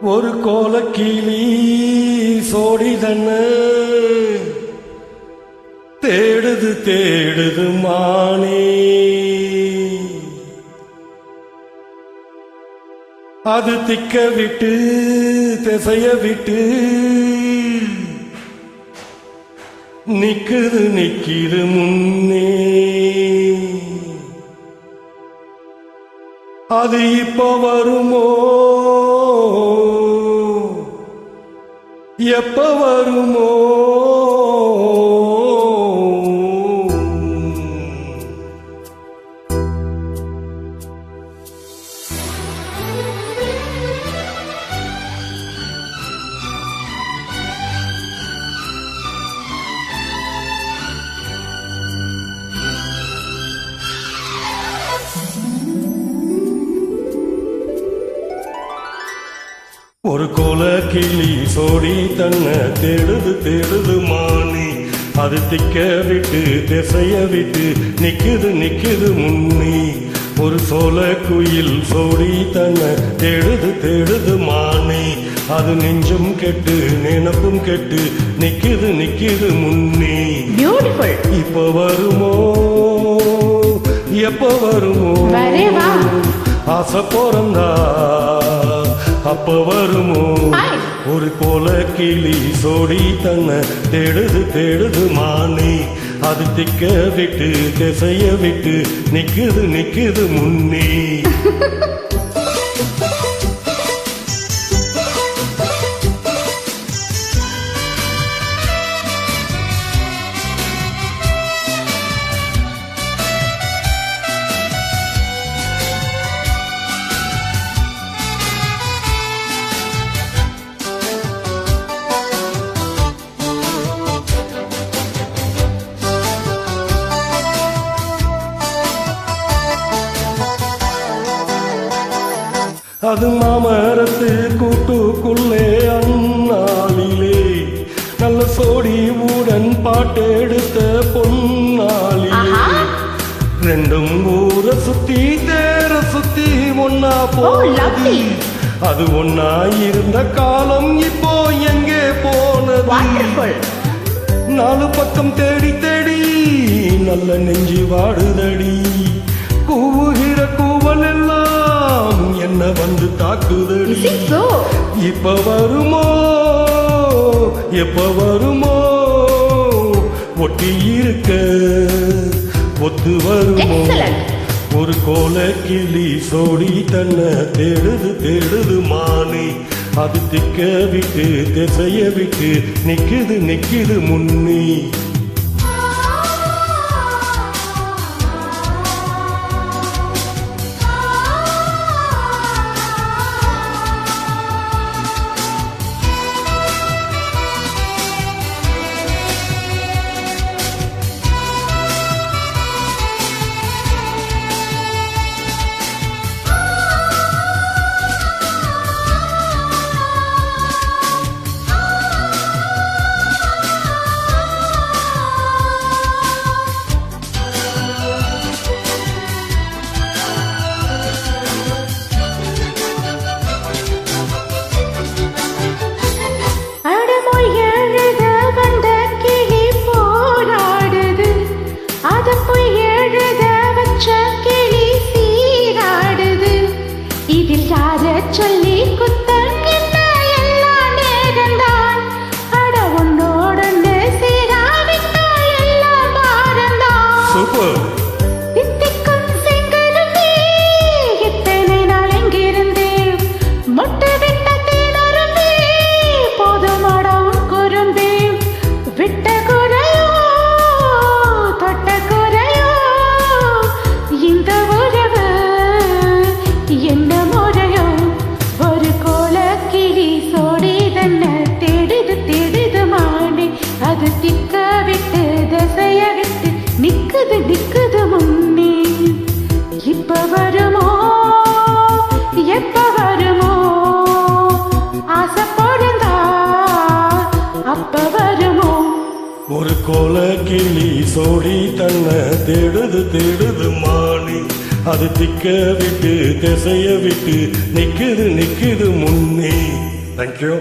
ஒரு கோலக்கிளி சோடி தன்ன தேடுது தேடுது மானே, அது திக்க விட்டு திசைய விட்டு நிக்குது நிக்கிது முன்னே. அது இப்ப வருமோ எப்ப வருமோ? ஒரு கோலக்கிளி சோடி தன்ன தேடுது தேடுது மானே, அது திக்க விட்டு திசைய விட்டு நிக்குது நிக்குது முன்னே. ஒரு சோல குயில் சோடி தன்ன தேடுது தேடுது மானே, அது நெஞ்சும் கெட்டு நினப்பும் கெட்டு நிக்குது நிக்குது முன்னே. இப்ப வருமோ எப்ப வருமோ? ஆசை போறந்தா அப்ப வருமோ? ஒரு கோலக்கிளி சோடி தன்ன தேடுது தேடுது மானே, அது திக்க விட்டு திசைய விட்டு நிக்குது நிக்குது முன்னே. அது மாமரத்து கூட்டுக்குள்ளே அந்நாளிலே நல்ல சோடி ஊடன் பாட்டெடுத்த பொன்னாளிலே, ரெண்டும் ஊரை சுத்தி தேர சுத்தி ஒன்னா போனது. அது ஒன்னா இருந்த காலம் இப்போ எங்கே போனது? நாலு பக்கம் தேடி தேடி நல்ல நெஞ்சு வாடுதடி, கூவுகிற கூவல் எல்லாம் என்ன வந்து தாக்குதடி. இப்ப வருமோ எப்ப வருமோ? ஒட்டி இருக்க ஒத்து வருமோ? ஒரு கோலக்கிளி சோடி தன்ன தேடுது தேடுது மானே, அது திக்க விட்டு திசைய விட்டு நிக்குது நிக்குது முன்னே. சொல்லி குத்தம் என்ன எல்லாம் நேரந்தான், அட உன்னோடொன்னு சேராவிட்ட எல்லாம் பாரந்தான். தித்திக்கும் செங்கரும்பே எத்தனை நாள் எங்கிருந்தேன், மொட்டை விட்ட தேனரும்பே போதுமாடா உன் குறும்பே. விட்ட குறையோ தொட்ட குறையோ இந்த உறவு என்ன முறையோ? ஒரு கோலக்கிளி சோடி தன்ன தேடுது தேடுது மானே, அது திக்க விட்டு திசைய விட்டு நிக்குது நிக்குது முன்னே. இப்ப வருமோ எப்ப வருமோ? ஆசை போடுந்தா அப்ப வருமோ? ஒரு கோலக்கிளி சோடி தன்ன தேடுது தேடுது மானே, அது திக்க விட்டு திசைய விட்டு நிக்குது நிக்குது முன்னே. தேங்க்யூ.